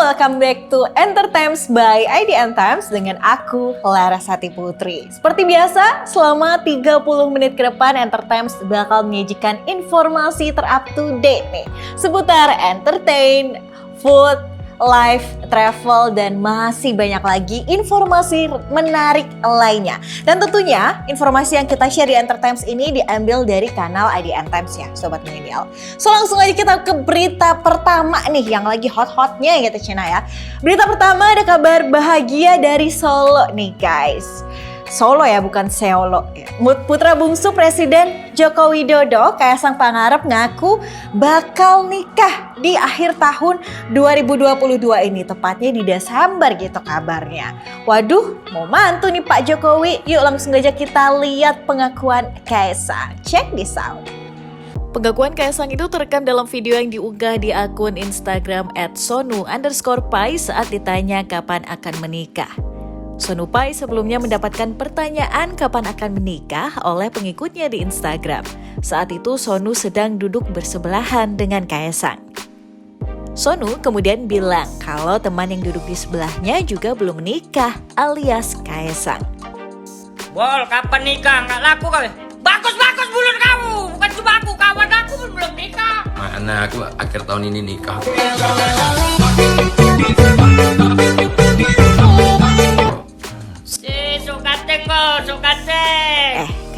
welcome back to Entertimes by IDN Times dengan aku, Larasati Putri. Seperti biasa, selama 30 menit ke depan Entertimes bakal menyajikan informasi ter-up to date nih seputar entertain, food, life, travel, dan masih banyak lagi informasi menarik lainnya. Dan tentunya informasi yang kita share di Entertimes ini diambil dari kanal IDN Times ya, Sobat Milenial. So langsung aja kita ke berita pertama nih yang lagi hot-hotnya gitu Cina ya. Berita pertama ada kabar bahagia dari Solo nih guys. Solo ya, bukan Seolo. Putra bungsu Presiden Joko Widodo, Kaisang Pangarep ngaku bakal nikah di akhir tahun 2022 ini, tepatnya di Desember gitu kabarnya. Waduh, mau mantu nih Pak Jokowi. Yuk langsung aja kita lihat pengakuan Kaisang. Check this out. Pengakuan Kaisang itu terekam dalam video yang diunggah di akun Instagram @sonu_pai saat ditanya kapan akan menikah. Sonu Pai sebelumnya mendapatkan pertanyaan kapan akan menikah oleh pengikutnya di Instagram. Saat itu Sonu sedang duduk bersebelahan dengan Kaisang. Sonu kemudian bilang kalau teman yang duduk di sebelahnya juga belum menikah, alias Kaisang. Bol, kapan nikah? Nggak laku kali. Bagus-bagus bulan kamu. Bukan cuma aku, kawan aku pun belum nikah. Mana aku akhir tahun ini nikah.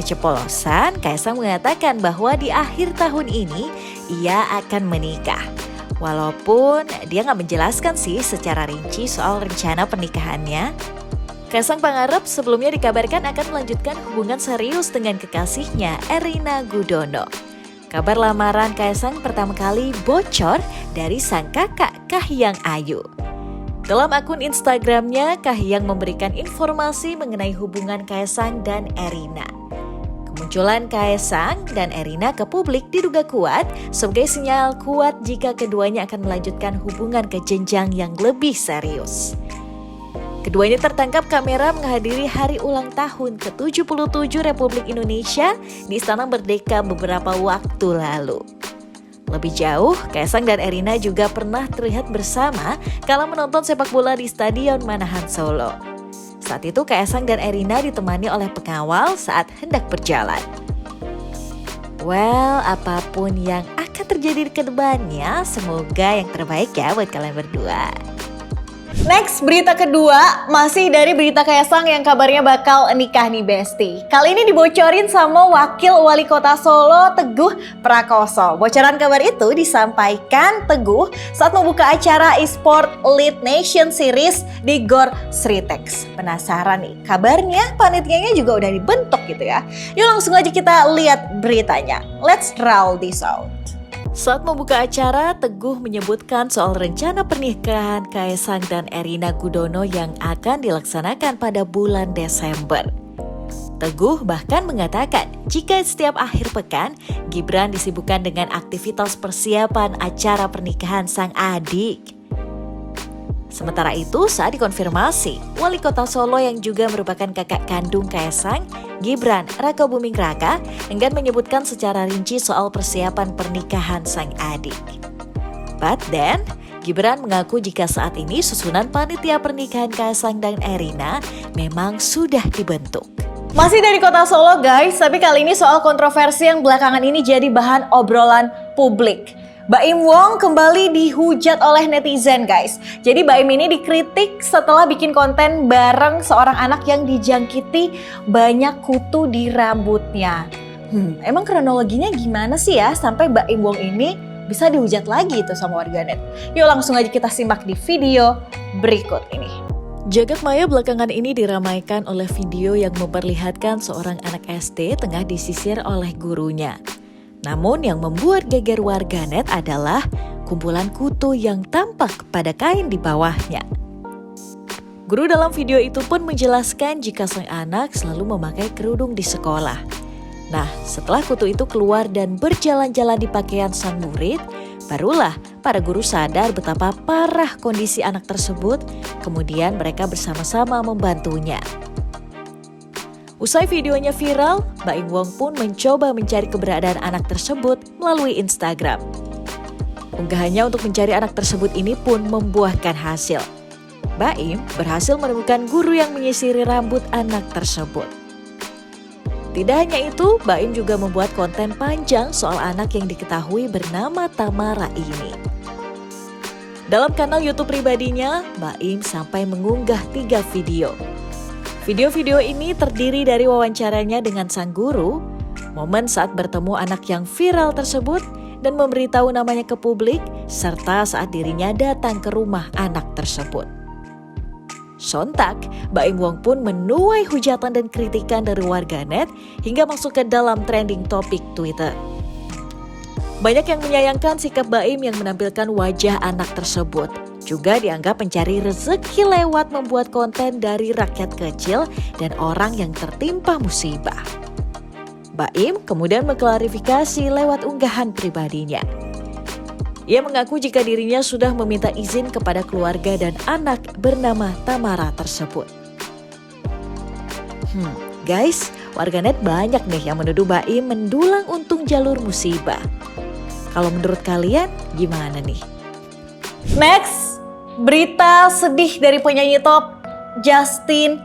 Kecepolosan, Kaisang mengatakan bahwa di akhir tahun ini ia akan menikah. Walaupun dia nggak menjelaskan sih secara rinci soal rencana pernikahannya. Kaisang Pangarep sebelumnya dikabarkan akan melanjutkan hubungan serius dengan kekasihnya Erina Gudono. Kabar lamaran Kaisang pertama kali bocor dari sang kakak Kahiyang Ayu. Dalam akun Instagramnya, Kahiyang memberikan informasi mengenai hubungan Kaisang dan Erina. Kemunculan Kaisang dan Erina ke publik diduga kuat sebagai sinyal kuat jika keduanya akan melanjutkan hubungan ke jenjang yang lebih serius. Keduanya tertangkap kamera menghadiri hari ulang tahun ke-77 Republik Indonesia di Istana Merdeka beberapa waktu lalu. Lebih jauh, Kaisang dan Erina juga pernah terlihat bersama kala menonton sepak bola di Stadion Manahan Solo. Saat itu Kaisang dan Erina ditemani oleh pengawal saat hendak berjalan. Well, apapun yang akan terjadi di kedepannya, semoga yang terbaik ya buat kalian berdua. Next, berita kedua masih dari berita Kaisang yang kabarnya bakal nikah nih Besti. Kali ini dibocorin sama Wakil Wali Kota Solo Teguh Prakoso. Bocoran kabar itu disampaikan Teguh saat membuka acara e-sport Lead Nation Series di Gor Sritex. Penasaran nih, kabarnya panitianya juga udah dibentuk gitu ya. Yuk langsung aja kita lihat beritanya. Let's roll this out. Saat membuka acara, Teguh menyebutkan soal rencana pernikahan Kaisang dan Erina Gudono yang akan dilaksanakan pada bulan Desember. Teguh bahkan mengatakan jika setiap akhir pekan, Gibran disibukkan dengan aktivitas persiapan acara pernikahan sang adik. Sementara itu, saat dikonfirmasi, Wali Kota Solo yang juga merupakan kakak kandung Kaisang, Gibran Rakabuming Raka, enggan menyebutkan secara rinci soal persiapan pernikahan sang adik. But then, Gibran mengaku jika saat ini susunan panitia pernikahan Kaisang dan Erina memang sudah dibentuk. Masih dari kota Solo guys, tapi kali ini soal kontroversi yang belakangan ini jadi bahan obrolan publik. Baim Wong kembali dihujat oleh netizen guys. Jadi Baim ini dikritik setelah bikin konten bareng seorang anak yang dijangkiti banyak kutu di rambutnya. Emang kronologinya gimana sih ya sampai Baim Wong ini bisa dihujat lagi itu sama warganet? Yuk langsung aja kita simak di video berikut ini. Jagat maya belakangan ini diramaikan oleh video yang memperlihatkan seorang anak SD tengah disisir oleh gurunya. Namun yang membuat geger warganet adalah kumpulan kutu yang tampak pada kain di bawahnya. Guru dalam video itu pun menjelaskan jika sang anak selalu memakai kerudung di sekolah. Nah, setelah kutu itu keluar dan berjalan-jalan di pakaian sang murid, barulah para guru sadar betapa parah kondisi anak tersebut, kemudian mereka bersama-sama membantunya. Usai videonya viral, Baim Wong pun mencoba mencari keberadaan anak tersebut melalui Instagram. Unggahannya untuk mencari anak tersebut ini pun membuahkan hasil. Baim berhasil menemukan guru yang menyisiri rambut anak tersebut. Tidak hanya itu, Baim juga membuat konten panjang soal anak yang diketahui bernama Tamara ini. Dalam kanal YouTube pribadinya, Baim sampai mengunggah 3 video. Video-video ini terdiri dari wawancaranya dengan sang guru, momen saat bertemu anak yang viral tersebut, dan memberitahu namanya ke publik, serta saat dirinya datang ke rumah anak tersebut. Sontak, Baim Wong pun menuai hujatan dan kritikan dari warganet hingga masuk ke dalam trending topik Twitter. Banyak yang menyayangkan sikap Baim yang menampilkan wajah anak tersebut. Juga dianggap mencari rezeki lewat membuat konten dari rakyat kecil dan orang yang tertimpa musibah. Baim kemudian mengklarifikasi lewat unggahan pribadinya. Ia mengaku jika dirinya sudah meminta izin kepada keluarga dan anak bernama Tamara tersebut. Guys, warganet banyak nih yang menuduh Baim mendulang untung jalur musibah. Kalau menurut kalian gimana nih? Next, berita sedih dari penyanyi top Justin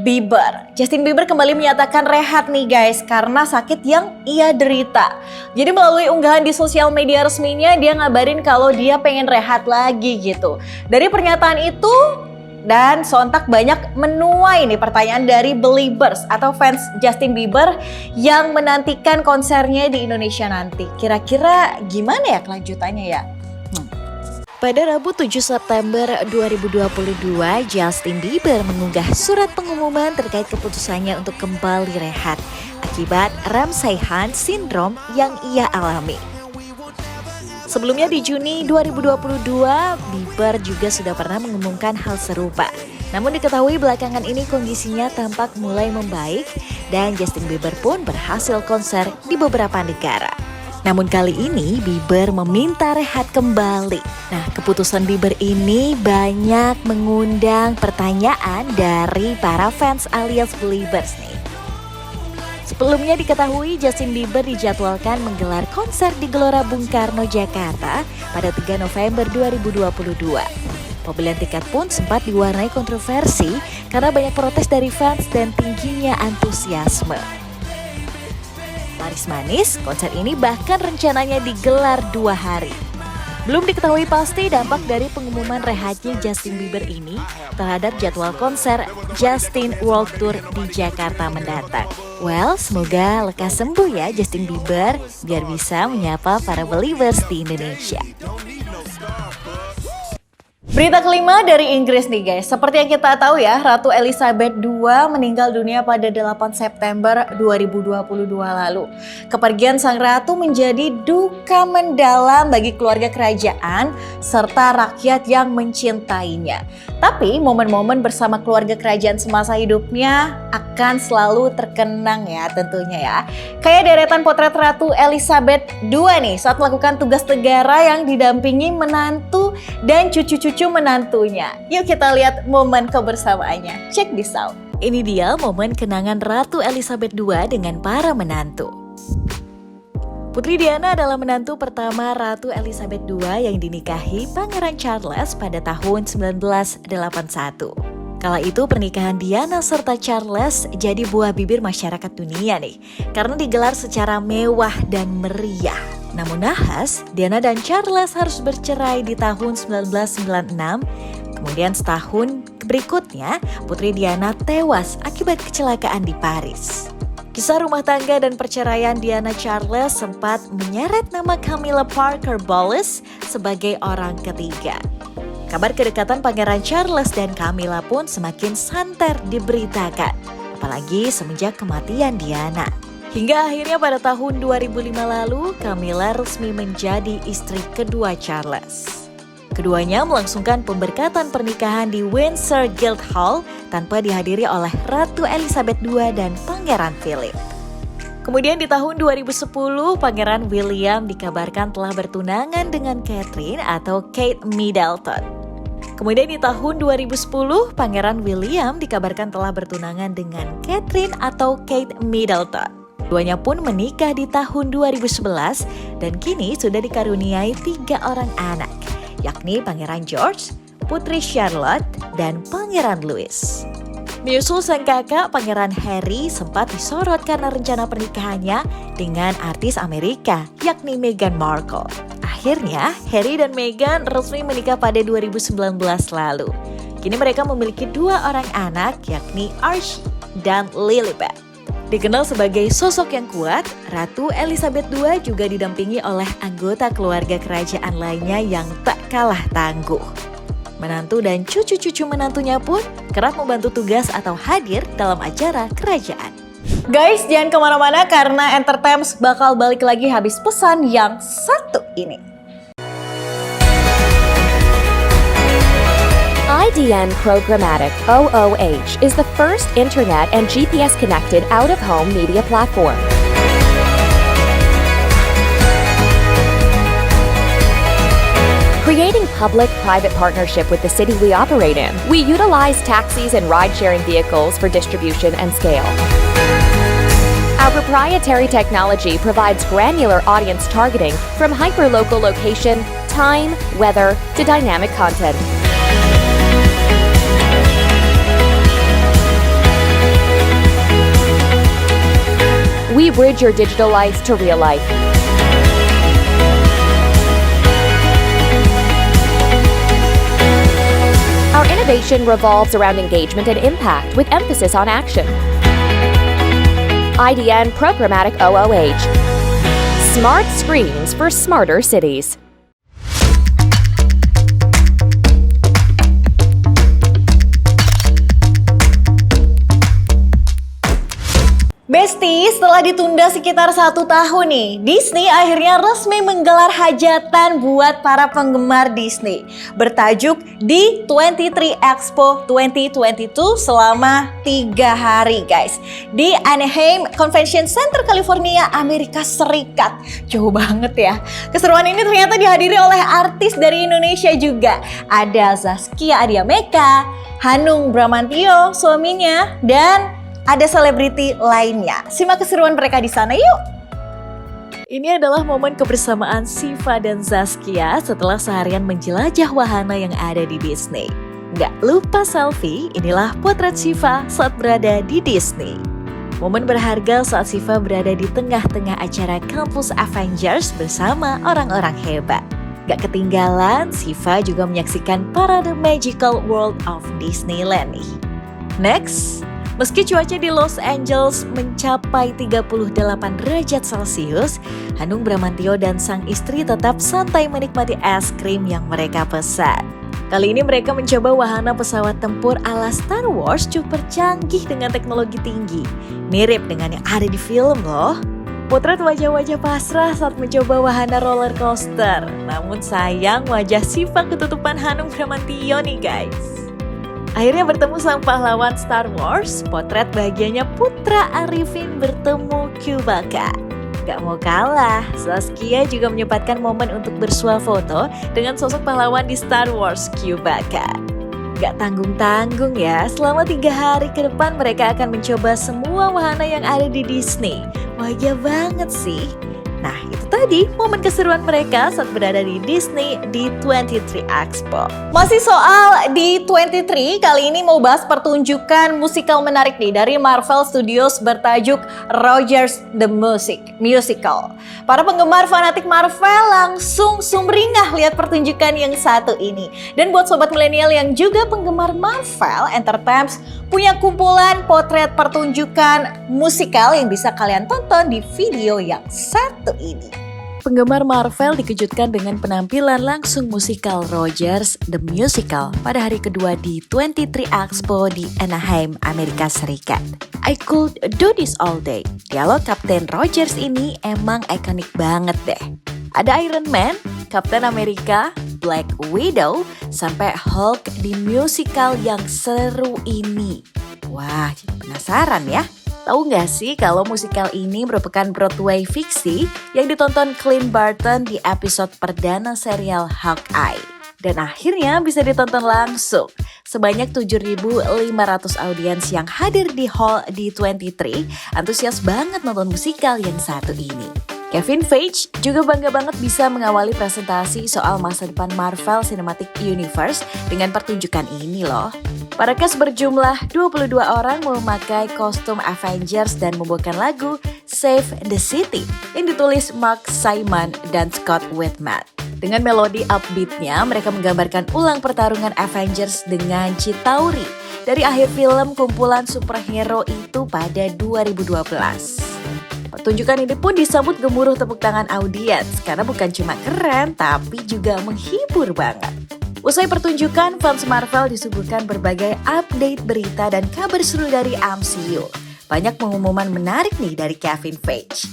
Bieber. Justin Bieber kembali menyatakan rehat nih guys karena sakit yang ia derita. Jadi melalui unggahan di sosial media resminya dia ngabarin kalau dia pengen rehat lagi gitu. Dari pernyataan itu dan sontak banyak menuai nih pertanyaan dari Beliebers atau fans Justin Bieber yang menantikan konsernya di Indonesia nanti. Kira-kira gimana ya kelanjutannya ya? Pada Rabu 7 September 2022, Justin Bieber mengunggah surat pengumuman terkait keputusannya untuk kembali rehat akibat Ramsay-Hunt syndrome yang ia alami. Sebelumnya di Juni 2022, Bieber juga sudah pernah mengumumkan hal serupa. Namun diketahui belakangan ini kondisinya tampak mulai membaik dan Justin Bieber pun berhasil konser di beberapa negara. Namun kali ini Bieber meminta rehat kembali. Nah, keputusan Bieber ini banyak mengundang pertanyaan dari para fans alias Beliebers nih. Sebelumnya diketahui Justin Bieber dijadwalkan menggelar konser di Gelora Bung Karno, Jakarta pada 3 November 2022. Pembelian tiket pun sempat diwarnai kontroversi karena banyak protes dari fans dan tingginya antusiasme. Manis, konser ini bahkan rencananya digelar 2 hari. Belum diketahui pasti dampak dari pengumuman rehatnya Justin Bieber ini terhadap jadwal konser Justin World Tour di Jakarta mendatang. Well, semoga lekas sembuh ya Justin Bieber biar bisa menyapa para Beliebers di Indonesia. Berita kelima dari Inggris nih guys. Seperti yang kita tahu ya, Ratu Elizabeth II meninggal dunia pada 8 September 2022 lalu. Kepergian sang ratu menjadi duka mendalam bagi keluarga kerajaan serta rakyat yang mencintainya. Tapi momen-momen bersama keluarga kerajaan semasa hidupnya akan selalu terkenang ya tentunya ya. Kayak deretan potret Ratu Elizabeth II nih saat melakukan tugas negara yang didampingi menantu dan cucu-cucu menantunya. Yuk kita lihat momen kebersamaannya. Check this out. Ini dia momen kenangan Ratu Elizabeth II dengan para menantu. Putri Diana adalah menantu pertama Ratu Elizabeth II yang dinikahi Pangeran Charles pada tahun 1981. Kala itu pernikahan Diana serta Charles jadi buah bibir masyarakat dunia nih, karena digelar secara mewah dan meriah. Namun nahas, Diana dan Charles harus bercerai di tahun 1996. Kemudian setahun berikutnya, Putri Diana tewas akibat kecelakaan di Paris. Kisah rumah tangga dan perceraian Diana Charles sempat menyeret nama Camilla Parker Bowles sebagai orang ketiga. Kabar kedekatan Pangeran Charles dan Camilla pun semakin santer diberitakan, apalagi semenjak kematian Diana. Hingga akhirnya pada tahun 2005 lalu, Camilla resmi menjadi istri kedua Charles. Keduanya melangsungkan pemberkatan pernikahan di Windsor Guildhall tanpa dihadiri oleh Ratu Elizabeth II dan Pangeran Philip. Kemudian di tahun 2010, Pangeran William dikabarkan telah bertunangan dengan Catherine atau Kate Middleton. Kemudian di tahun 2010, Pangeran William dikabarkan telah bertunangan dengan Catherine atau Kate Middleton. Keduanya pun menikah di tahun 2011 dan kini sudah dikaruniai 3 orang anak, yakni Pangeran George, Putri Charlotte, dan Pangeran Louis. Menyusul sang kakak, Pangeran Harry sempat disorot karena rencana pernikahannya dengan artis Amerika, yakni Meghan Markle. Akhirnya, Harry dan Meghan resmi menikah pada 2019 lalu. Kini mereka memiliki 2 orang anak, yakni Archie dan Lilibet. Dikenal sebagai sosok yang kuat, Ratu Elizabeth II juga didampingi oleh anggota keluarga kerajaan lainnya yang tak kalah tangguh. Menantu dan cucu-cucu menantunya pun kerap membantu tugas atau hadir dalam acara kerajaan. Guys, jangan kemana-mana karena Entertainment bakal balik lagi habis pesan yang satu ini. IDN Programmatic OOH is the first internet and GPS-connected out-of-home media platform. Creating public-private partnership with the city we operate in, we utilize taxis and ride-sharing vehicles for distribution and scale. Our proprietary technology provides granular audience targeting from hyperlocal location, time, weather, to dynamic content. We bridge your digital life to real life. Our innovation revolves around engagement and impact with emphasis on action. IDN Programmatic OOH. Smart screens for smarter cities. Besti, setelah ditunda sekitar 1 tahun nih, Disney akhirnya resmi menggelar hajatan buat para penggemar Disney. Bertajuk D23 Expo 2022 selama 3 hari guys. Di Anaheim Convention Center, California, Amerika Serikat. Jauh banget ya. Keseruan ini ternyata dihadiri oleh artis dari Indonesia juga. Ada Zaskia Adiameka, Hanung Bramantyo, suaminya, dan ada selebriti lainnya. Simak keseruan mereka di sana yuk. Ini adalah momen kebersamaan Shiva dan Zaskia setelah seharian menjelajah wahana yang ada di Disney. Nggak lupa selfie, inilah potret Shiva saat berada di Disney. Momen berharga saat Shiva berada di tengah-tengah acara Kampus Avengers bersama orang-orang hebat. Gak ketinggalan, Shiva juga menyaksikan parade Magical World of Disneyland nih. Next, meski cuaca di Los Angeles mencapai 38 derajat Celcius, Hanung Bramantyo dan sang istri tetap santai menikmati es krim yang mereka pesan. Kali ini mereka mencoba wahana pesawat tempur ala Star Wars super canggih dengan teknologi tinggi. Mirip dengan yang ada di film loh. Potret wajah-wajah pasrah saat mencoba wahana roller coaster. Namun sayang wajah Shiva ketutupan Hanung Bramantyo nih guys. Akhirnya bertemu sang pahlawan Star Wars, potret bahagianya Putra Arifin bertemu Chewbacca. Gak mau kalah, Zaskia juga menyempatkan momen untuk bersuah foto dengan sosok pahlawan di Star Wars, Chewbacca. Gak tanggung-tanggung ya, selama 3 hari ke depan mereka akan mencoba semua wahana yang ada di Disney. Bahagia banget sih. Nah, itu tadi momen keseruan mereka saat berada di Disney D23 Expo. Masih soal D23, kali ini mau bahas pertunjukan musikal menarik nih dari Marvel Studios bertajuk Rogers the Musical. Para penggemar fanatik Marvel langsung sumringah lihat pertunjukan yang satu ini. Dan buat sobat milenial yang juga penggemar Marvel, Entertainment punya kumpulan potret pertunjukan musikal yang bisa kalian tonton di video yang satu ini. Penggemar Marvel dikejutkan dengan penampilan langsung musikal Rogers the Musical pada hari kedua di 23 Expo di Anaheim, Amerika Serikat. I could do this all day. Dialog Kapten Rogers ini emang ikonik banget deh. Ada Iron Man, Kapten Amerika, Black Widow, sampai Hulk di musikal yang seru ini. Wah, penasaran ya? Tahu nggak sih kalau musikal ini merupakan Broadway fiksi yang ditonton Clint Barton di episode perdana serial Hawkeye. Dan akhirnya bisa ditonton langsung. sebanyak 7.500 audiens yang hadir di Hall D23 antusias banget nonton musikal yang satu ini. Kevin Feige juga bangga banget bisa mengawali presentasi soal masa depan Marvel Cinematic Universe dengan pertunjukan ini loh. Para cast berjumlah 22 orang memakai kostum Avengers dan membawakan lagu Save the City yang ditulis Mark Simon dan Scott Whitman. Dengan melodi upbeatnya, mereka menggambarkan ulang pertarungan Avengers dengan Chitauri dari akhir film kumpulan superhero itu pada 2012. Pertunjukan ini pun disambut gemuruh tepuk tangan audiens karena bukan cuma keren tapi juga menghibur banget. Usai pertunjukan, fans Marvel disuguhkan berbagai update berita dan kabar seru dari MCU. Banyak pengumuman menarik nih dari Kevin Feige.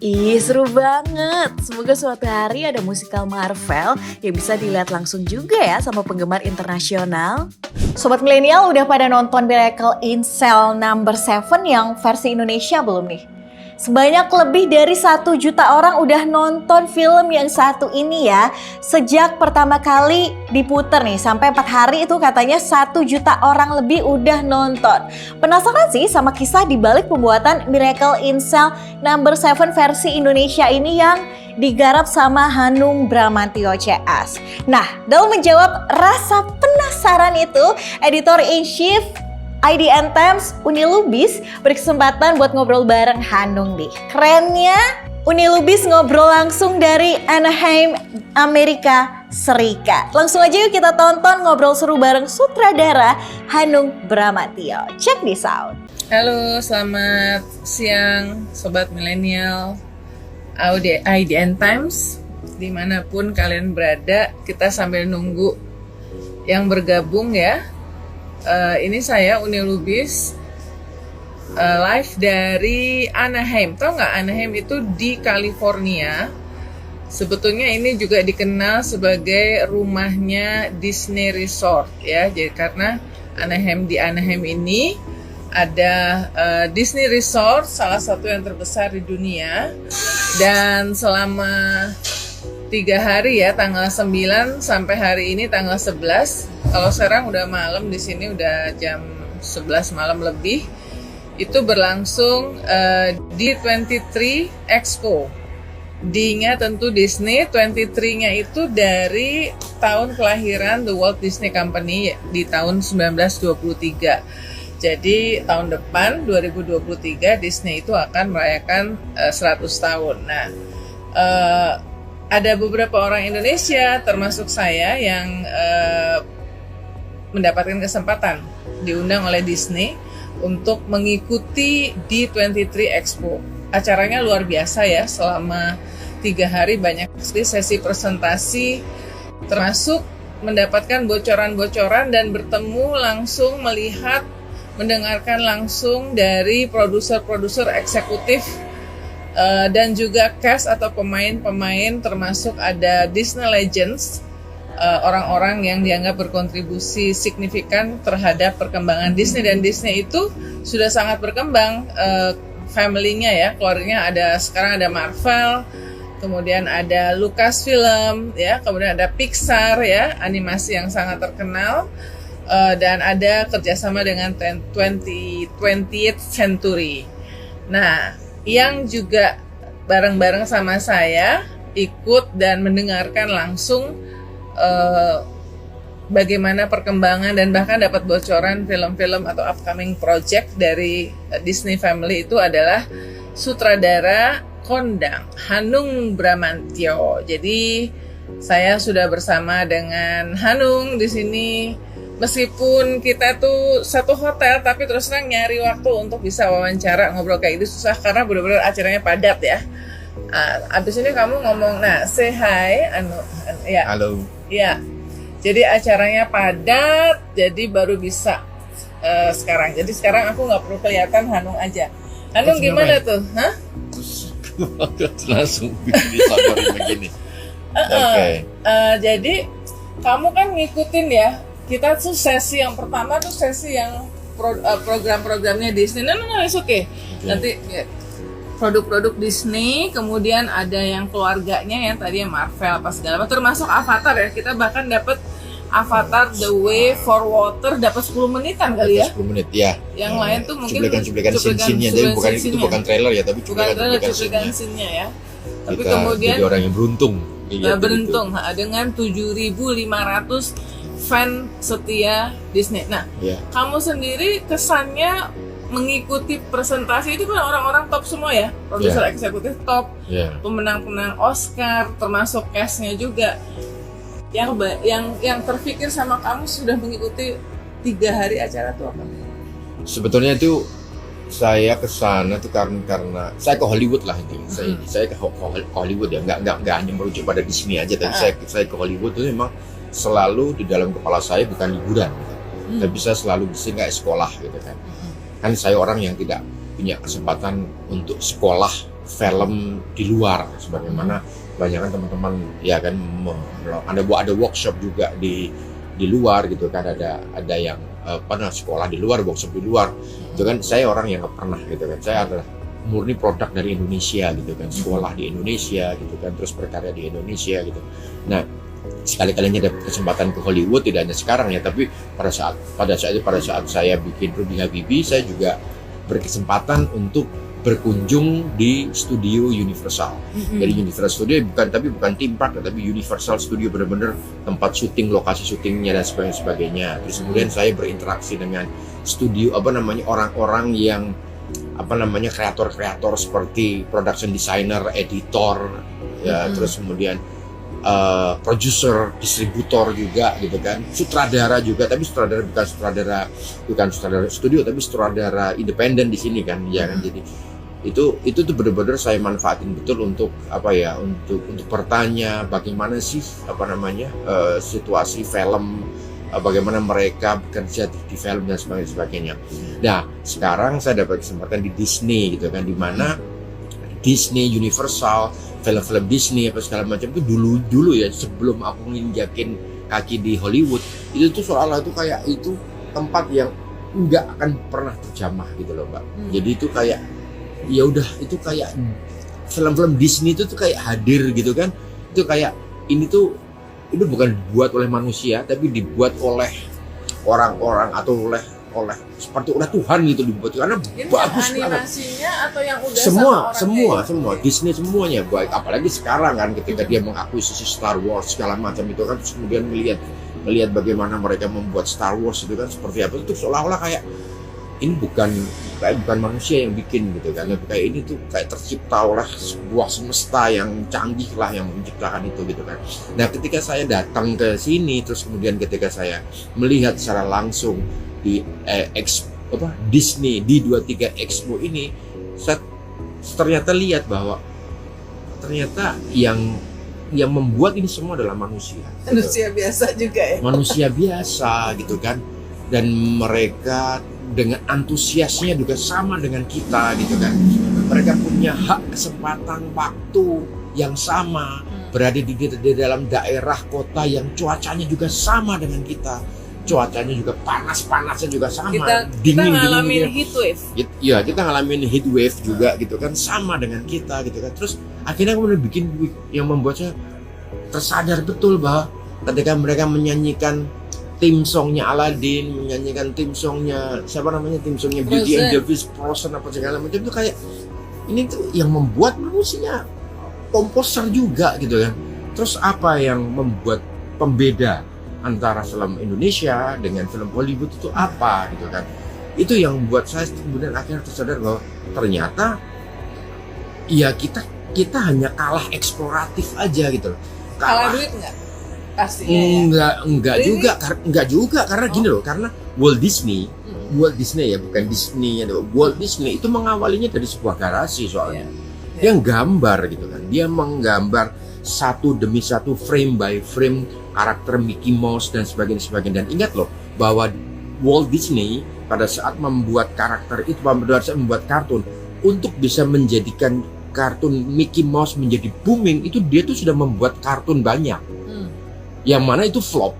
Ih, seru banget. Semoga suatu hari ada musikal Marvel yang bisa dilihat langsung juga ya sama penggemar internasional. Sobat milenial udah pada nonton Miracle in Cell Number 7 yang versi Indonesia belum nih? Sebanyak lebih dari 1 juta orang udah nonton film yang satu ini ya. Sejak pertama kali diputer nih, sampai 4 hari itu katanya 1 juta orang lebih udah nonton. Penasaran sih sama kisah dibalik pembuatan Miracle in Cell Number 7 versi Indonesia ini yang digarap sama Hanung Bramantyo CS. Nah, dalam menjawab rasa penasaran itu, Editor-in-Chief IDN Times Uni Lubis berkesempatan buat ngobrol bareng Hanung nih. Kerennya Uni Lubis ngobrol langsung dari Anaheim, Amerika Serikat. Langsung aja yuk kita tonton ngobrol seru bareng sutradara Hanung Bramantyo. Check this out. Halo, selamat siang Sobat Milenial IDN Times. Dimanapun kalian berada, kita sambil nunggu yang bergabung ya. Ini saya Uni Lubis live dari Anaheim. Tahu nggak Anaheim itu di California? Sebetulnya ini juga dikenal sebagai rumahnya Disney Resort ya. Jadi karena di Anaheim ini ada Disney Resort, salah satu yang terbesar di dunia. Dan selama 3 hari ya, tanggal 9 sampai hari ini tanggal 11. Kalau sekarang udah malam di sini udah jam 11 malam lebih. Itu berlangsung di 23 Expo. D-nya tentu Disney, 23-nya itu dari tahun kelahiran The Walt Disney Company di tahun 1923. Jadi tahun depan 2023 Disney itu akan merayakan 100 tahun. Nah, ada beberapa orang Indonesia termasuk saya yang mendapatkan kesempatan diundang oleh Disney untuk mengikuti D23 Expo. Acaranya luar biasa ya, selama 3 hari banyak sesi presentasi, termasuk mendapatkan bocoran-bocoran dan bertemu langsung, melihat, mendengarkan langsung dari produser-produser eksekutif dan juga cast atau pemain-pemain, termasuk ada Disney Legends, orang-orang yang dianggap berkontribusi signifikan terhadap perkembangan Disney. Dan Disney itu sudah sangat berkembang, family-nya ya, keluarganya sekarang ada Marvel, kemudian ada Lucasfilm ya, kemudian ada Pixar ya, animasi yang sangat terkenal, dan ada kerjasama dengan 20th Century. Nah, yang juga bareng-bareng sama saya ikut dan mendengarkan langsung bagaimana perkembangan dan bahkan dapat bocoran film-film atau upcoming project dari Disney Family itu adalah sutradara kondang Hanung Bramantyo. Jadi saya sudah bersama dengan Hanung di sini. Meskipun kita tuh satu hotel, tapi terus terang nyari waktu untuk bisa wawancara, ngobrol kayak gitu susah karena benar-benar acaranya padat ya. Abis ini kamu ngomong, say hi, ya. Halo. Ya, jadi acaranya padat, jadi baru bisa sekarang. Jadi sekarang aku nggak perlu kelihatan Hanung aja. Hanung gimana tuh? Hah? Langsung disabarin begini. Oke. Jadi kamu kan ngikutin ya. Kita tuh sesi yang pertama tuh sesi yang program-programnya Disney. No, it's okay. Nanti ya, produk-produk Disney, kemudian ada yang keluarganya yang tadi yang Marvel apa segala macam, termasuk Avatar ya. Kita bahkan dapat Avatar The Way for Water dapat 10 menitan kali ya. 10 menit ya. Yang lain tuh mungkin cuplikan scene-nya, tapi bukan itu bukan trailer ya, tapi cuplikan cuplikan scene-nya. scene-nya ya. Tapi Kita kemudian jadi orang yang beruntung. beruntung dengan 7.500 fan setia Disney. Nah, Ya. kamu sendiri kesannya mengikuti presentasi itu kan orang-orang top semua ya, produser eksekutif top, Ya. pemenang-pemenang Oscar, termasuk cast-nya juga. Yang terpikir sama kamu sudah mengikuti 3 hari acara tuh apa? Sebetulnya itu saya ke sana tuh karena saya ke Hollywood lah intinya. Saya ke Hollywood ya, nggak hanya merujuk pada Disney aja, tapi saya ke Hollywood itu memang selalu di dalam kepala saya bukan liburan, gitu. Tapi saya selalu di sini kayak sekolah gitu kan. Kan saya orang yang tidak punya kesempatan untuk sekolah film di luar, sebagaimana banyak kan teman-teman ya kan ada workshop juga di luar gitu kan, ada yang pernah sekolah di luar, workshop di luar itu kan. Saya orang yang nggak pernah gitu kan, saya adalah murni produk dari Indonesia gitu kan, sekolah di Indonesia gitu kan, terus berkarya di Indonesia gitu. Nah, sekali-kalinya ada kesempatan ke Hollywood, tidak hanya sekarang ya, tapi pada saat saya bikin Rudy Habibie, saya juga berkesempatan untuk berkunjung di studio Universal. Jadi Universal Studio bukan theme park, tapi Universal Studio, benar-benar tempat syuting, lokasi syutingnya dan sebagainya. Terus kemudian saya berinteraksi dengan studio orang-orang yang kreator-kreator seperti production designer, editor, ya, terus kemudian produser, distributor juga gitu kan, sutradara juga, tapi bukan sutradara studio, tapi sutradara independen di sini kan, ya kan. Jadi itu tuh benar-benar saya manfaatin betul untuk untuk bertanya bagaimana sih situasi film, bagaimana mereka bekerja di film dan sebagainya. Nah, sekarang saya dapat kesempatan di Disney gitu kan, di mana Disney, Universal, film-film Disney apa segala macam itu dulu ya, sebelum aku nginjakin kaki di Hollywood, itu tuh seolah-olah itu kayak itu tempat yang nggak akan pernah terjamah gitu loh, Mbak. Jadi itu kayak ya udah, itu kayak film-film Disney itu tuh kayak hadir gitu kan. Itu kayak ini bukan dibuat oleh manusia, tapi dibuat oleh orang-orang atau oleh Tuhan gitu, dibuat karena ini bagus banget. Animasinya atau yang udah Semua Disney semuanya baik, apalagi sekarang kan ketika dia mengakuisisi Star Wars segala macam itu kan, terus kemudian melihat bagaimana mereka membuat Star Wars itu kan seperti apa, itu seolah-olah kayak ini bukan manusia yang bikin gitu kan, kayak ini tuh kayak tercipta oleh sebuah semesta yang canggih lah yang menciptakan itu gitu kan. Nah, ketika saya datang ke sini, terus kemudian ketika saya melihat secara langsung di Disney D23 Expo ini, saya ternyata lihat bahwa ternyata yang membuat ini semua adalah manusia biasa juga ya, manusia biasa gitu kan, dan mereka dengan antusiasnya juga sama dengan kita gitu kan. Mereka punya hak, kesempatan, waktu yang sama, berada di dalam daerah kota yang cuacanya juga sama dengan kita. Cuacanya juga panasnya juga sama. Kita ngalamin heat wave. Iya, kita ngalamin heat wave juga gitu kan, sama dengan kita gitu kan. Terus akhirnya kemudian bikin yang membuat saya tersadar betul bahwa ketika mereka menyanyikan tim songnya Aladdin, menyanyikan tim songnya Beauty and the Beast, Frozen apa segala macam, itu kayak ini tuh yang membuat manusia komposer juga gitu kan. Terus apa yang membuat pembeda antara film Indonesia dengan film Hollywood itu apa gitu kan? Itu yang membuat saya kemudian akhirnya tersadar bahwa ternyata ya kita hanya kalah eksploratif aja gitu loh. Kalah duit nggak? Pastinya enggak juga karena gini loh, karena Walt Disney ya, bukan Disney ya, Walt Disney itu mengawalinya dari sebuah garasi soalnya. Dia gambar gitu kan, dia menggambar satu demi satu, frame by frame karakter Mickey Mouse dan sebagainya. Dan ingat loh bahwa Walt Disney pada saat membuat karakter itu, pada saat membuat kartun, untuk bisa menjadikan kartun Mickey Mouse menjadi booming, itu dia tuh sudah membuat kartun banyak. Yang mana itu flop,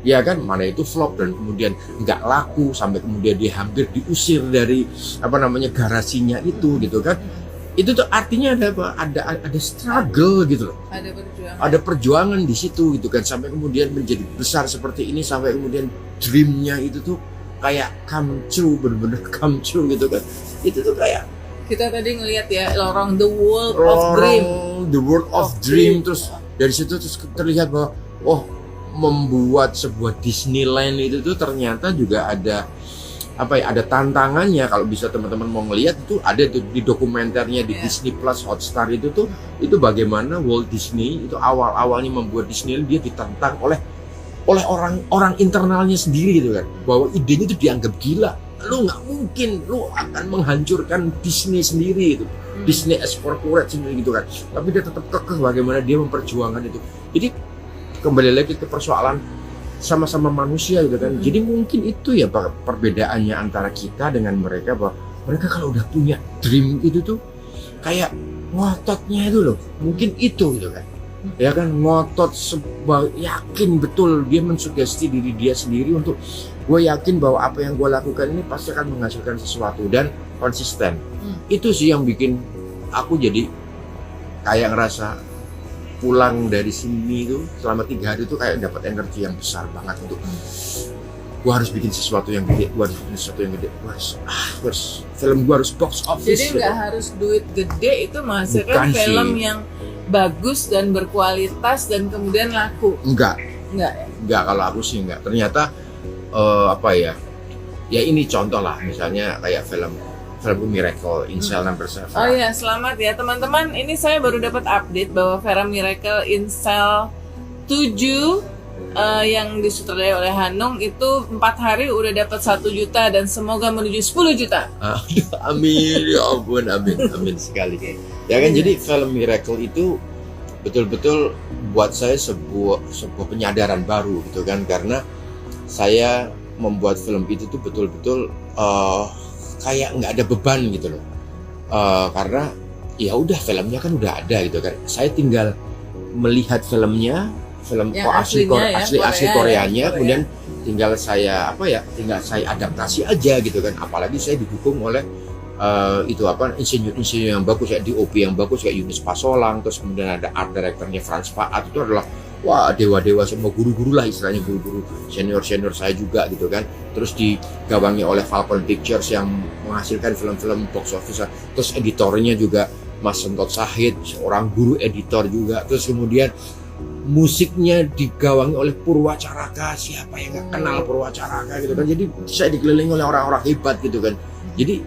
ya kan, dan kemudian nggak laku, sampai kemudian dia hampir diusir dari garasinya itu gitu kan. itu tuh artinya ada apa? Ada struggle gitu loh. Ada perjuangan di situ gitu kan, sampai kemudian menjadi besar seperti ini, sampai kemudian dreamnya itu tuh kayak come true, bener-bener come true gitu kan. Itu tuh kayak kita tadi ngelihat ya around the world of dream. The world of dream. Terus dari situ terus terlihat bahwa membuat sebuah Disneyland itu tuh ternyata juga ada ada tantangannya. Kalau bisa teman-teman mau ngelihat itu ada tuh di dokumenternya di Disney Plus Hotstar itu bagaimana Walt Disney itu awalnya membuat Disneyland, dia ditantang oleh orang internalnya sendiri gitu kan, bahwa idenya itu dianggap gila. Lu nggak mungkin, lu akan menghancurkan Disney sendiri itu, Disney as corporate sendiri gitu kan. Tapi dia tetap kekeh bagaimana dia memperjuangkan itu. Jadi kembali lagi ke persoalan sama-sama manusia gitu kan. Jadi mungkin itu ya perbedaannya antara kita dengan mereka, bahwa mereka kalau udah punya dream itu tuh kayak ngototnya itu loh. Mungkin itu gitu kan. Ya kan, ngotot yakin betul, dia mensugesti diri dia sendiri untuk gue yakin bahwa apa yang gue lakukan ini pasti akan menghasilkan sesuatu dan konsisten. Itu sih yang bikin aku jadi kayak ngerasa pulang dari sini tuh selama 3 hari tuh kayak dapat energi yang besar banget untuk gue harus bikin sesuatu yang gede, gue harus film gue harus box office. Jadi nggak harus duit gede itu menghasilkan film yang bagus dan berkualitas dan kemudian laku. Enggak kalau aku sih enggak. Ternyata ya ini contoh lah, misalnya kayak film Miracle in Cell Number 7. Oh ya, selamat ya teman-teman. Ini saya baru dapat update bahwa film Miracle in Cell 7 yang disutradarai oleh Hanung itu 4 hari udah dapat 1 juta dan semoga menuju 10 juta. Amin, ya ampun, amin sekali. Ya kan, jadi film Miracle itu betul-betul buat saya sebuah penyadaran baru gitu kan, karena saya membuat film itu tuh betul-betul kayak nggak ada beban gitu loh, karena ya udah filmnya kan udah ada gitu kan. Saya tinggal melihat film asli Koreanya, kemudian tinggal saya adaptasi aja gitu kan. Apalagi saya didukung oleh insinyur yang bagus, kayak DOP yang bagus kayak Yunus Pasolang, terus kemudian ada art directornya Frans Faat. Itu adalah dewa-dewa, semua guru-guru lah istilahnya, guru-guru senior saya juga gitu kan. Terus digawangi oleh Falcon Pictures yang menghasilkan film-film box office. Terus editornya juga Mas Sentot Sahid, seorang guru editor juga. Terus kemudian musiknya digawangi oleh Purwacaraka. Siapa yang nggak kenal Purwacaraka gitu kan. Jadi saya dikelilingi oleh orang-orang hebat gitu kan. Jadi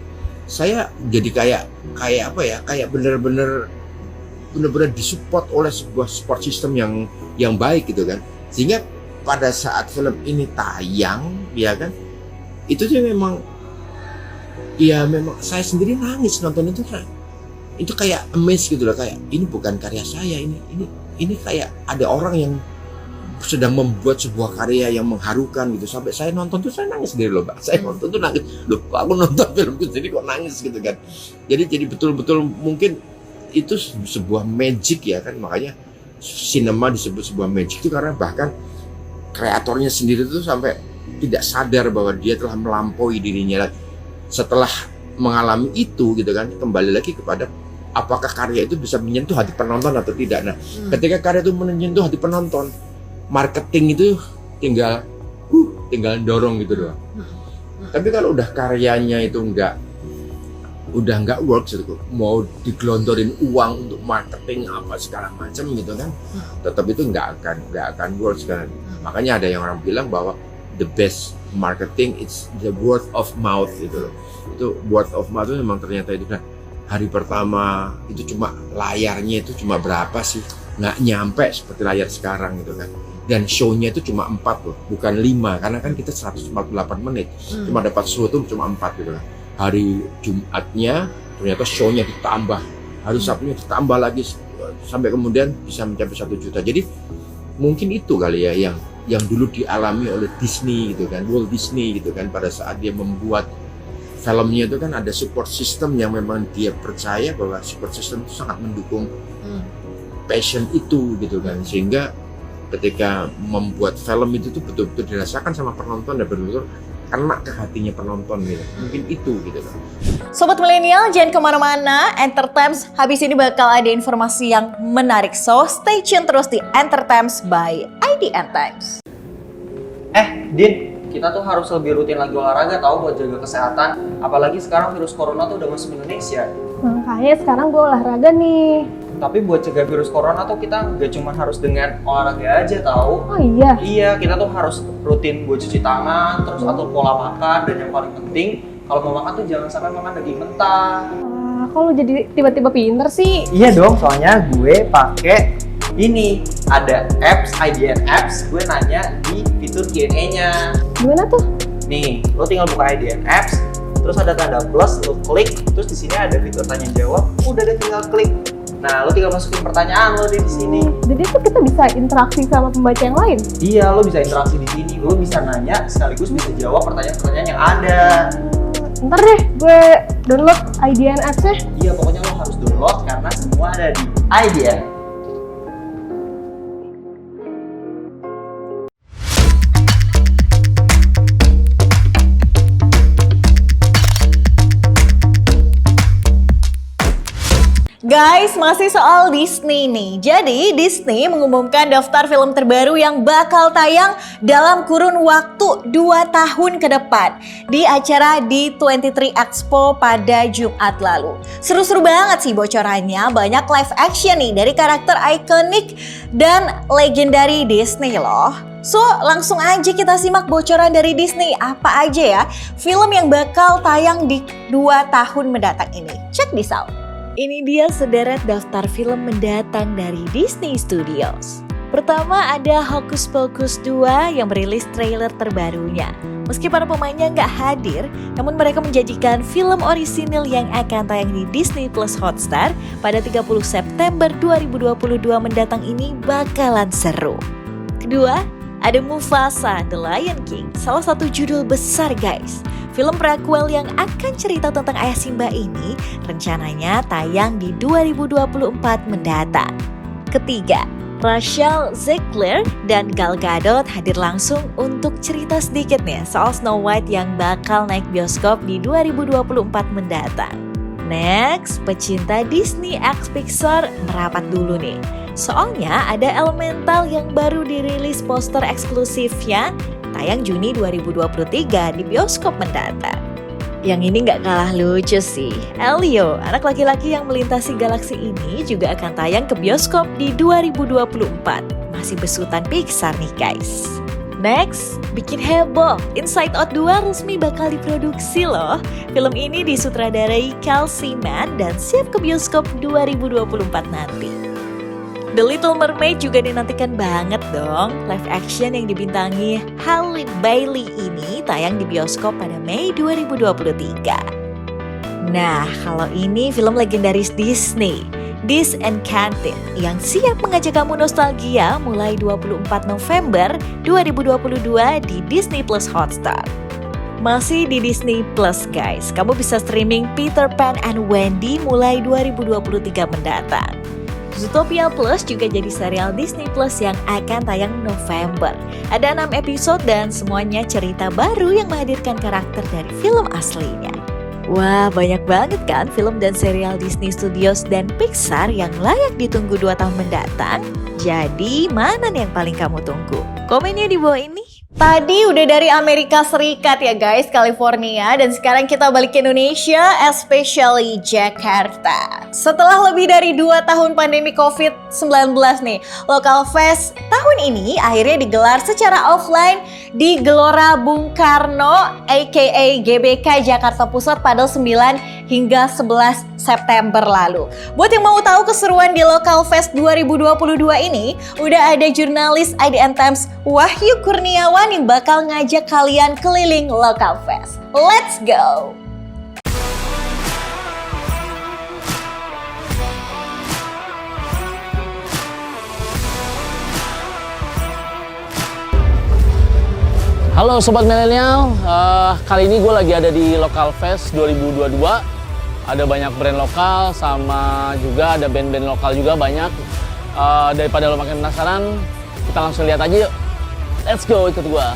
saya jadi kayak bener-bener disupport oleh sebuah support system yang baik gitu kan. Sehingga pada saat film ini tayang, ya kan, itu tuh memang saya sendiri nangis nonton itu kan. Itu kayak amazed gitu loh, kayak ini bukan karya saya, ini kayak ada orang yang sedang membuat sebuah karya yang mengharukan gitu. Sampai saya nonton tuh saya nangis sendiri loh, Mbak. Saya nonton tuh nangis. Loh, aku nonton filmku sendiri kok nangis gitu kan. Jadi betul-betul mungkin itu sebuah magic ya kan. Makanya sinema disebut sebuah magic itu karena bahkan kreatornya sendiri tuh sampai tidak sadar bahwa dia telah melampaui dirinya. Setelah mengalami itu gitu kan, kembali lagi kepada apakah karya itu bisa menyentuh hati penonton atau tidak. Nah, ketika karya itu menyentuh hati penonton, marketing itu tinggal dorong gitu doang. Tapi kalau udah karyanya itu udah nggak works gitu, mau digelontorin uang untuk marketing apa segala macam gitu kan, tetap itu nggak akan works kan. Makanya ada yang orang bilang bahwa the best marketing it's the word of mouth gitu loh. Itu word of mouth itu memang ternyata itu kan. Hari pertama itu cuma layarnya itu cuma berapa sih, nggak nyampe seperti layar sekarang gitu kan. Dan show-nya itu cuma 4 loh, bukan 5, karena kan kita 148 menit, cuma dapat show itu cuma 4 gitu kan. Hari Jumatnya ternyata show-nya ditambah, hari Sabtunya ditambah lagi sampai kemudian bisa mencapai 1 juta. Jadi mungkin itu kali ya yang dulu dialami oleh Disney gitu kan, Walt Disney gitu kan, pada saat dia membuat filmnya itu kan ada support system yang memang dia percaya bahwa support system itu sangat mendukung passion itu gitu kan, sehingga ketika membuat film itu tuh betul-betul dirasakan sama penonton dan betul-betul kena ke hatinya penonton gitu. Mungkin itu gitu kan. Sobat milenial, jangan kemana-mana. Entertimes habis ini bakal ada informasi yang menarik. So, stay tune terus di Entertimes by IDN Times. Din, kita tuh harus lebih rutin lagi olahraga tahu buat jaga kesehatan. Apalagi sekarang virus corona tuh udah masuk Indonesia. Makanya sekarang gue olahraga nih. Tapi buat cegah virus corona tuh kita nggak cuma harus dengan olahraga aja tahu. Oh iya? Iya, kita tuh harus rutin buat cuci tangan, terus atur pola makan, dan yang paling penting kalau mau makan tuh jangan sampai makan daging mentah. Kok lu jadi tiba-tiba pinter sih? Iya dong, soalnya gue pakai ini ada apps IDN apps. Gue nanya di fitur Q&A-nya. Gimana tuh? Nih, lo tinggal buka IDN apps, terus ada tanda plus, lo klik, terus di sini ada fitur tanya jawab. Udah deh tinggal klik. Nah, lo tinggal masukin pertanyaan lo di sini. Jadi tuh kita bisa interaksi sama pembaca yang lain? Iya, lo bisa interaksi di sini. Lo bisa nanya sekaligus bisa jawab pertanyaan-pertanyaan yang ada. Ntar deh gue download IDN apps-nya. Iya, pokoknya lo harus download karena semua ada di IDN. Guys, masih soal Disney nih. Jadi, Disney mengumumkan daftar film terbaru yang bakal tayang dalam kurun waktu 2 tahun ke depan di acara D23 Expo pada Jumat lalu. Seru-seru banget sih bocorannya, banyak live action nih dari karakter ikonik dan legendary Disney loh. So, langsung aja kita simak bocoran dari Disney. Apa aja ya film yang bakal tayang di 2 tahun mendatang ini. Check this out. Ini dia sederet daftar film mendatang dari Disney Studios. Pertama ada Hocus Pocus 2 yang merilis trailer terbarunya. Meski para pemainnya nggak hadir, namun mereka menjanjikan film orisinil yang akan tayang di Disney Plus Hotstar pada 30 September 2022 mendatang ini bakalan seru. Kedua, ada Mufasa, The Lion King, salah satu judul besar guys. Film prequel yang akan cerita tentang ayah Simba ini rencananya tayang di 2024 mendatang. Ketiga, Rachel Zegler dan Gal Gadot hadir langsung untuk cerita sedikit nih soal Snow White yang bakal naik bioskop di 2024 mendatang. Next, pecinta Disney X Pixar merapat dulu nih. Soalnya ada Elemental yang baru dirilis poster eksklusifnya tayang Juni 2023 di bioskop mendatang. Yang ini nggak kalah lucu sih. Elio, anak laki-laki yang melintasi galaksi ini juga akan tayang ke bioskop di 2024. Masih besutan Pixar nih guys. Next, bikin heboh. Inside Out 2 resmi bakal diproduksi loh. Film ini disutradarai Kelsey Mann dan siap ke bioskop 2024 nanti. The Little Mermaid juga dinantikan banget dong. Live action yang dibintangi Halle Bailey ini tayang di bioskop pada Mei 2023. Nah, kalau ini film legendaris Disney, Disenchanted, yang siap mengajak kamu nostalgia mulai 24 November 2022 di Disney Plus Hotstar. Masih di Disney Plus guys, kamu bisa streaming Peter Pan and Wendy mulai 2023 mendatang. Zootopia Plus juga jadi serial Disney Plus yang akan tayang November. Ada 6 episode dan semuanya cerita baru yang menghadirkan karakter dari film aslinya. Wah, banyak banget kan film dan serial Disney Studios dan Pixar yang layak ditunggu 2 tahun mendatang. Jadi, mana nih yang paling kamu tunggu? Komennya di bawah ini. Tadi udah dari Amerika Serikat ya guys, California, dan sekarang kita balik ke Indonesia, especially Jakarta. Setelah lebih dari 2 tahun pandemi COVID-19 nih, Local Fest tahun ini akhirnya digelar secara offline di Gelora Bung Karno aka GBK Jakarta Pusat pada 9 hingga 11 September lalu. Buat yang mau tahu keseruan di Local Fest 2022 ini, udah ada jurnalis IDN Times Wahyu Kurniawan yang bakal ngajak kalian keliling Local Fest. Let's go! Halo Sobat Milenial, kali ini gue lagi ada di Local Fest 2022. Ada banyak brand lokal sama juga ada band-band lokal juga banyak. Daripada lo makin penasaran, kita langsung lihat aja yuk. Let's go, ikut gue.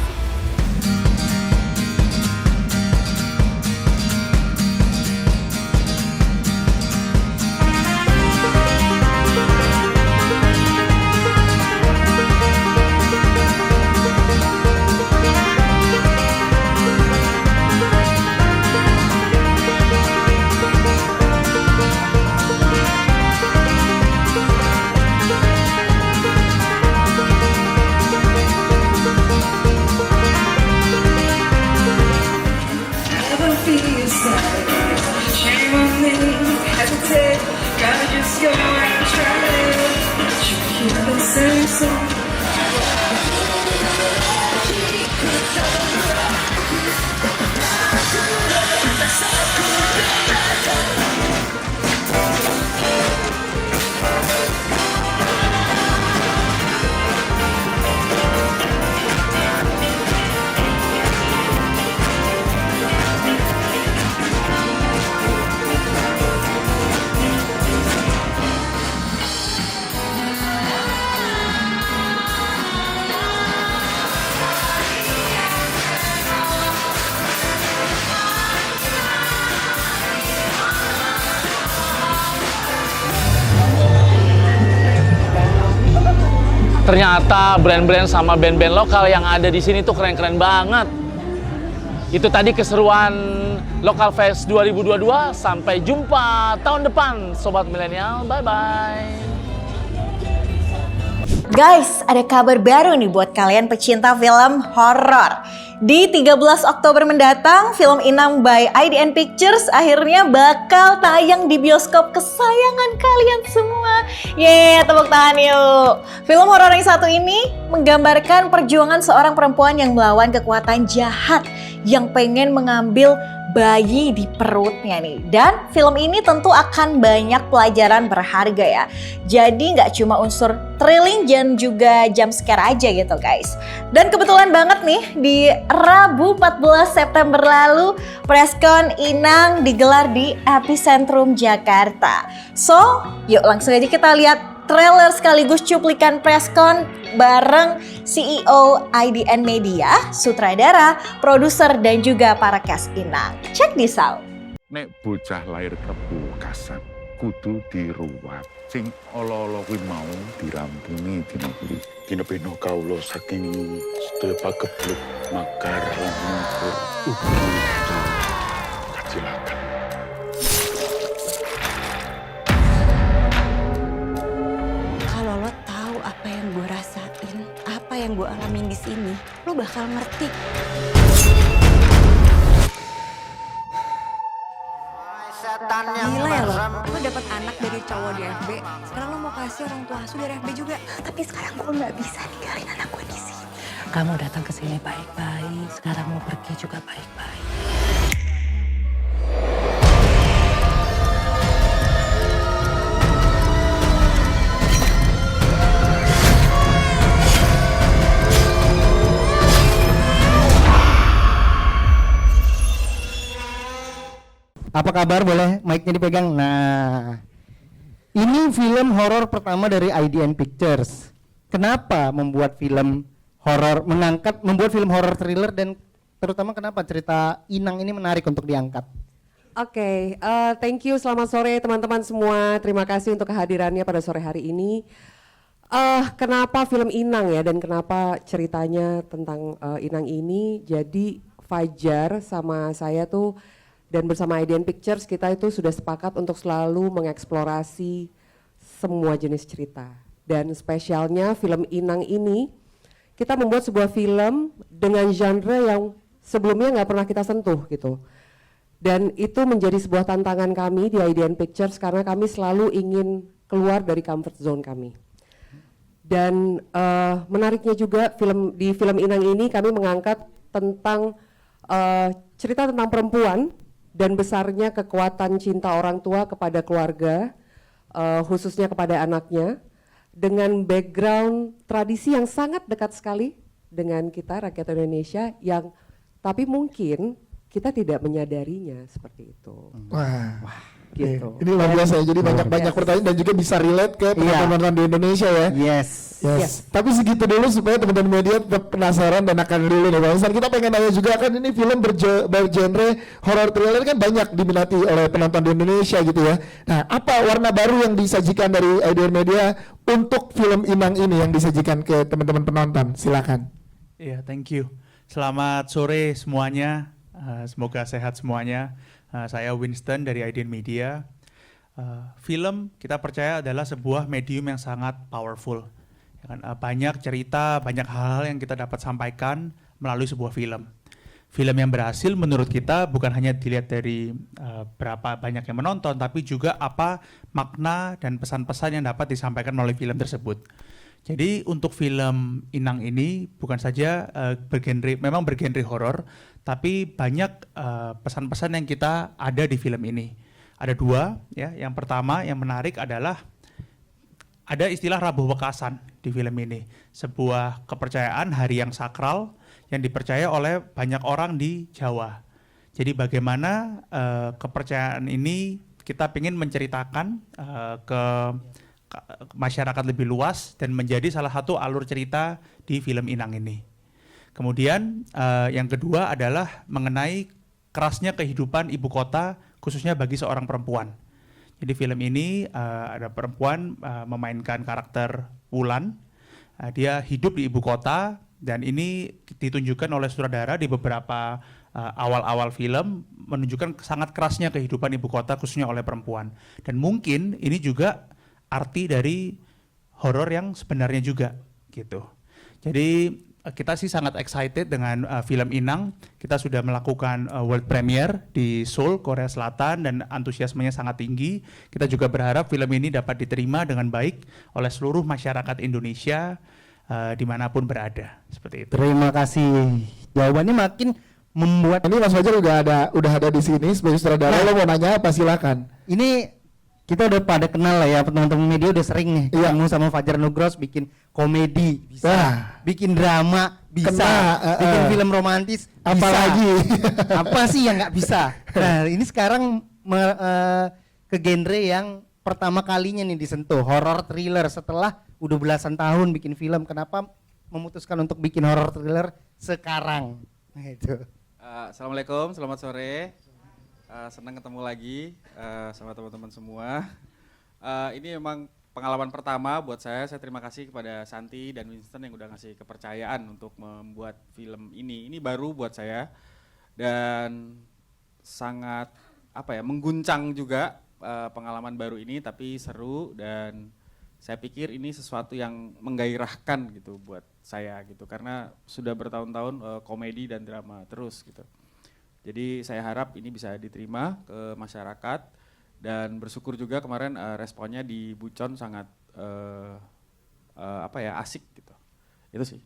Ternyata brand-brand sama band-band lokal yang ada di sini tuh keren-keren banget. Itu tadi keseruan Local Fest 2022. Sampai jumpa tahun depan, Sobat Milenial. Bye-bye. Guys, ada kabar baru nih buat kalian pecinta film horor. Di 13 Oktober mendatang, film Inang by IDN Pictures akhirnya bakal tayang di bioskop kesayangan kalian semua. Yeay, tepuk tangan yuk. Film horor yang satu ini menggambarkan perjuangan seorang perempuan yang melawan kekuatan jahat yang pengen mengambil bayi di perutnya nih. Dan film ini tentu akan banyak pelajaran berharga ya. Jadi nggak cuma unsur thrilling dan juga jump scare aja gitu guys. Dan kebetulan banget nih di Rabu 14 September lalu Preskon Inang digelar di Epicentrum Jakarta. So yuk langsung aja kita lihat trailer sekaligus cuplikan Preskon bareng CEO IDN Media, sutradara, produser, dan juga para cast Inang. Check this out. Nek bocah lahir kebu kasat, kudu diruwat. Sing olo-olo kuwi mau dirampuni dina kuwi. Dina beno kawula saking sedaya pagebluk makar lan mungkur. Kacilakan. Kalau lo tahu apa yang gue rasain, apa yang gue alamin di sini, lo bakal ngerti. Gila ya lo dapet anak dari cowok di FB, sekarang lo mau kasih orang tua asuh dari FB juga. Tapi sekarang gue nggak bisa ninggalin anak gue di sini. Kamu datang ke sini baik-baik, sekarang mau pergi juga baik-baik. Apa kabar? Boleh mic-nya dipegang? Nah, ini film horor pertama dari IDN Pictures. Kenapa membuat film horor, membuat film horor thriller, dan terutama kenapa cerita Inang ini menarik untuk diangkat? Oke, thank you. Selamat sore teman-teman semua. Terima kasih untuk kehadirannya pada sore hari ini. Kenapa film Inang ya, dan kenapa ceritanya tentang Inang ini? Jadi Fajar sama saya tuh dan bersama IDN Pictures kita itu sudah sepakat untuk selalu mengeksplorasi semua jenis cerita. Dan spesialnya film Inang ini, kita membuat sebuah film dengan genre yang sebelumnya nggak pernah kita sentuh gitu. Dan itu menjadi sebuah tantangan kami di IDN Pictures karena kami selalu ingin keluar dari comfort zone kami. Dan menariknya juga di film Inang ini kami mengangkat tentang cerita tentang perempuan dan besarnya kekuatan cinta orang tua kepada keluarga, khususnya kepada anaknya, dengan background tradisi yang sangat dekat sekali dengan kita rakyat Indonesia, yang tapi mungkin kita tidak menyadarinya seperti itu. Wah. Gitu. Ini luar biasa ya, jadi banyak pertanyaan dan juga bisa relate ke penonton di Indonesia ya. Yes. Tapi segitu dulu supaya teman-teman media tetap penasaran dan akan dulu nih Bang Ihsan. Kita pengen nanya juga, kan ini film bergenre horror thriller kan banyak diminati oleh penonton di Indonesia gitu ya. Nah, apa warna baru yang disajikan dari IDN Media untuk film Inang ini yang disajikan ke teman-teman penonton? Silakan. Iya, thank you. Selamat sore semuanya. Semoga sehat semuanya. Saya Winston dari IDN Media. Film kita percaya adalah sebuah medium yang sangat powerful. Ya kan? Banyak cerita, banyak hal-hal yang kita dapat sampaikan melalui sebuah film. film yang berhasil menurut kita bukan hanya dilihat dari berapa banyak yang menonton, tapi juga apa makna dan pesan-pesan yang dapat disampaikan melalui film tersebut. Jadi untuk film Inang ini bukan saja memang bergenre horor, tapi banyak pesan-pesan yang kita ada di film ini. Ada 2 ya. Yang pertama yang menarik adalah ada istilah Rabuh Wekasan di film ini, sebuah kepercayaan hari yang sakral yang dipercaya oleh banyak orang di Jawa. Jadi bagaimana kepercayaan ini kita ingin menceritakan ke masyarakat lebih luas dan menjadi salah satu alur cerita di film Inang ini. Kemudian yang kedua adalah mengenai kerasnya kehidupan ibu kota khususnya bagi seorang perempuan. Jadi film ini ada perempuan memainkan karakter Wulan. Dia hidup di ibu kota dan ini ditunjukkan oleh sutradara di beberapa awal-awal film menunjukkan sangat kerasnya kehidupan ibu kota khususnya oleh perempuan. Dan mungkin ini juga arti dari horor yang sebenarnya juga gitu. Jadi kita sih sangat excited dengan film Inang. Kita sudah melakukan world premiere di Seoul, Korea Selatan dan antusiasmenya sangat tinggi. Kita juga berharap film ini dapat diterima dengan baik oleh seluruh masyarakat Indonesia dimanapun berada, seperti itu. Terima kasih. Jawabannya makin membuat. Ini Mas Fajar udah ada di sini sebagai sutradara. Lo mau nanya apa silakan. Ini kita udah pada kenal lah ya, teman-teman media udah sering nih ketemu sama Fajar Nugros, bikin komedi bisa, bikin drama bisa, bikin film romantis bisa. Apalagi apa sih yang nggak bisa? Nah ini sekarang ke genre yang pertama kalinya nih disentuh, horror thriller setelah udah belasan tahun bikin film. Kenapa memutuskan untuk bikin horror thriller sekarang? Nah, itu. Assalamualaikum, selamat sore. Senang ketemu lagi sama teman-teman semua. Ini memang pengalaman pertama buat saya. Saya terima kasih kepada Santi dan Winston yang udah ngasih kepercayaan untuk membuat film ini. Ini baru buat saya dan sangat mengguncang juga pengalaman baru ini, tapi seru dan saya pikir ini sesuatu yang menggairahkan gitu buat saya gitu karena sudah bertahun-tahun komedi dan drama terus gitu. Jadi saya harap ini bisa diterima ke masyarakat dan bersyukur juga kemarin responnya di Bucon sangat asik gitu. Itu sih.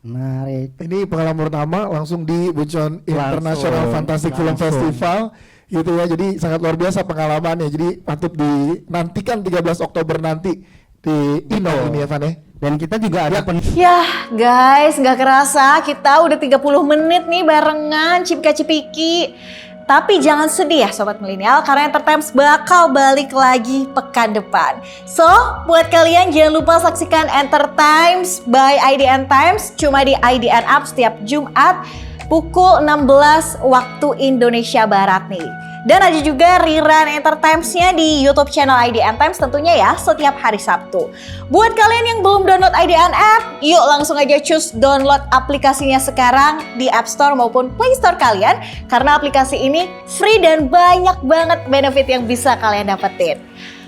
Menarik. Ini pengalaman pertama langsung di Bucon International Fantastic Film Festival gitu ya. Jadi sangat luar biasa pengalamannya. Jadi patut dinantikan 13 Oktober nanti di Inang ini ya Van ya. Dan kita juga ada Yah guys, gak kerasa kita udah 30 menit nih barengan cipika-cipiki. Tapi jangan sedih ya Sobat Milenial, karena Entertimes bakal balik lagi pekan depan. So, buat kalian jangan lupa saksikan Entertimes by IDN Times cuma di IDN App setiap Jumat pukul 16 waktu Indonesia Barat nih. Dan ada juga rerun Entertimes-nya di YouTube channel IDN Times tentunya ya setiap hari Sabtu. Buat kalian yang belum download IDN App, yuk langsung aja cus download aplikasinya sekarang di App Store maupun Play Store kalian. Karena aplikasi ini free dan banyak banget benefit yang bisa kalian dapetin.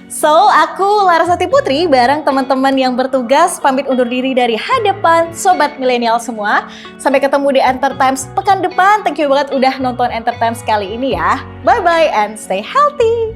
So, aku Larasati Putri bareng teman-teman yang bertugas pamit undur diri dari hadapan Sobat Milenial semua. Sampai ketemu di Entertimes pekan depan. Thank you banget udah nonton Entertimes kali ini ya. Bye-bye and stay healthy.